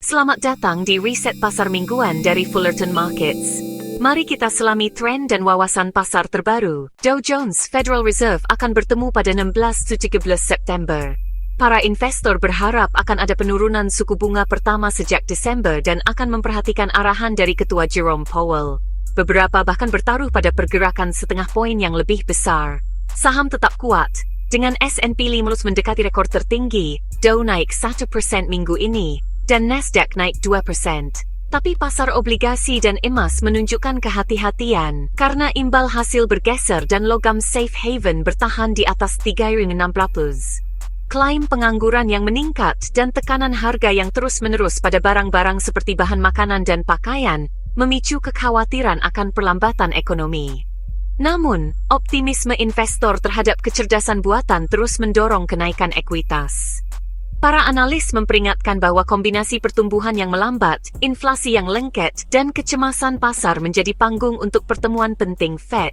Selamat datang di Reset Pasar Mingguan dari Fullerton Markets. Mari kita selami tren dan wawasan pasar terbaru. Dow Jones Federal Reserve akan bertemu pada 16-13 September. Para investor berharap akan ada penurunan suku bunga pertama sejak Desember dan akan memperhatikan arahan dari Ketua Jerome Powell. Beberapa bahkan bertaruh pada pergerakan setengah poin yang lebih besar. Saham tetap kuat, dengan S&P 500 mendekati rekor tertinggi, Dow naik 1% minggu ini, dan Nasdaq naik 2%. Tapi pasar obligasi dan emas menunjukkan kehati-hatian karena imbal hasil bergeser dan logam safe haven bertahan di atas 3,60. Klaim pengangguran yang meningkat dan tekanan harga yang terus-menerus pada barang-barang seperti bahan makanan dan pakaian memicu kekhawatiran akan perlambatan ekonomi. Namun, optimisme investor terhadap kecerdasan buatan terus mendorong kenaikan ekuitas. Para analis memperingatkan bahwa kombinasi pertumbuhan yang melambat, inflasi yang lengket, dan kecemasan pasar menjadi panggung untuk pertemuan penting Fed.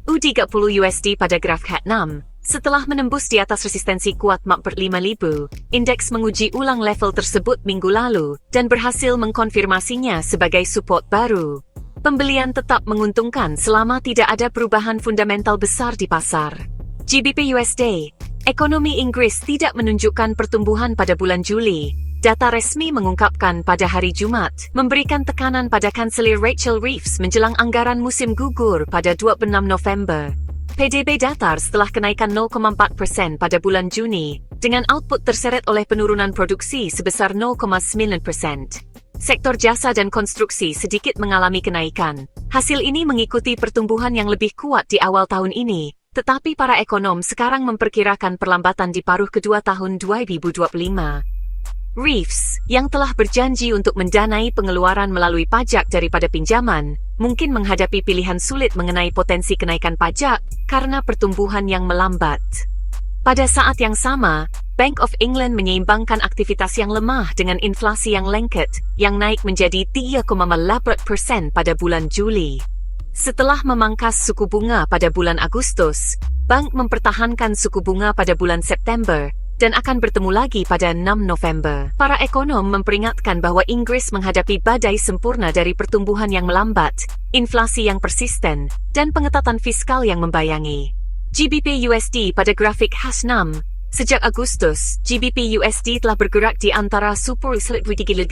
U30 USD pada graf H6, setelah menembus di atas resistensi kuat 45.000, indeks menguji ulang level tersebut minggu lalu dan berhasil mengkonfirmasinya sebagai support baru. Pembelian tetap menguntungkan selama tidak ada perubahan fundamental besar di pasar. GBP USD, ekonomi Inggris tidak menunjukkan pertumbuhan pada bulan Juli. Data resmi mengungkapkan pada hari Jumat, memberikan tekanan pada Kanselir Rachel Reeves menjelang anggaran musim gugur pada 26 November. PDB datar setelah kenaikan 0,4% pada bulan Juni, dengan output terseret oleh penurunan produksi sebesar 0,9%. Sektor jasa dan konstruksi sedikit mengalami kenaikan. Hasil ini mengikuti pertumbuhan yang lebih kuat di awal tahun ini, tetapi para ekonom sekarang memperkirakan perlambatan di paruh kedua tahun 2025. Reeves, yang telah berjanji untuk mendanai pengeluaran melalui pajak daripada pinjaman, mungkin menghadapi pilihan sulit mengenai potensi kenaikan pajak karena pertumbuhan yang melambat. Pada saat yang sama, Bank of England menyeimbangkan aktivitas yang lemah dengan inflasi yang lengket, yang naik menjadi 3,8% pada bulan Juli. Setelah memangkas suku bunga pada bulan Agustus, bank mempertahankan suku bunga pada bulan September dan akan bertemu lagi pada 6 November. Para ekonom memperingatkan bahwa Inggris menghadapi badai sempurna dari pertumbuhan yang melambat, inflasi yang persisten, dan pengetatan fiskal yang membayangi. GBP USD pada grafik H6, sejak Agustus, GBP USD telah bergerak di antara support 3,80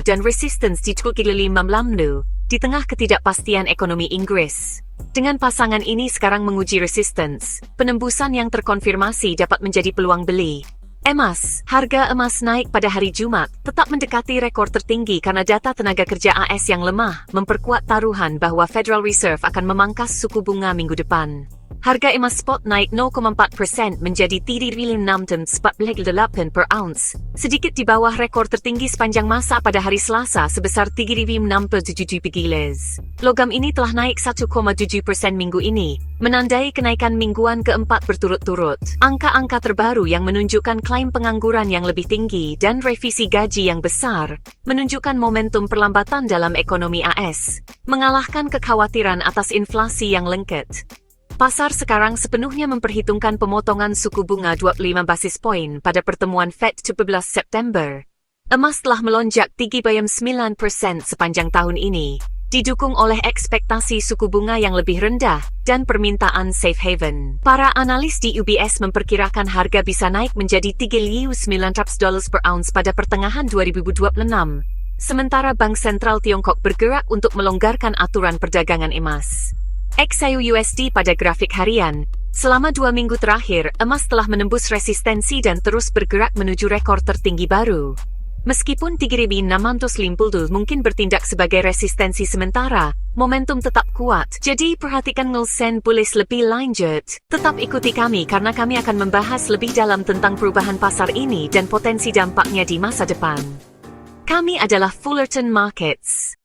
dan resistance di 3,50 di tengah ketidakpastian ekonomi Inggris. Dengan pasangan ini sekarang menguji resistance, penembusan yang terkonfirmasi dapat menjadi peluang beli. Emas, harga emas naik pada hari Jumat, tetap mendekati rekor tertinggi karena data tenaga kerja AS yang lemah memperkuat taruhan bahwa Federal Reserve akan memangkas suku bunga minggu depan. Harga emas spot naik 0,4% menjadi 3,648 per ounce, sedikit di bawah rekor tertinggi sepanjang masa pada hari Selasa sebesar 3,067 giles. Logam ini telah naik 1,7% minggu ini, menandai kenaikan mingguan keempat berturut-turut. Angka-angka terbaru yang menunjukkan klaim pengangguran yang lebih tinggi dan revisi gaji yang besar, menunjukkan momentum perlambatan dalam ekonomi AS, mengalahkan kekhawatiran atas inflasi yang lengket. Pasar sekarang sepenuhnya memperhitungkan pemotongan suku bunga 25 basis poin pada pertemuan Fed 17 September. Emas telah melonjak 3,9% sepanjang tahun ini, didukung oleh ekspektasi suku bunga yang lebih rendah dan permintaan safe haven. Para analis di UBS memperkirakan harga bisa naik menjadi $3,900 per ounce pada pertengahan 2026. Sementara Bank Sentral Tiongkok bergerak untuk melonggarkan aturan perdagangan emas. XAU USD pada grafik harian, selama 2 minggu terakhir, emas telah menembus resistensi dan terus bergerak menuju rekor tertinggi baru. Meskipun 3,650 mungkin bertindak sebagai resistensi sementara, momentum tetap kuat, jadi perhatikan Nielsen bullish lebih lanjut. Tetap ikuti kami karena kami akan membahas lebih dalam tentang perubahan pasar ini dan potensi dampaknya di masa depan. Kami adalah Fullerton Markets.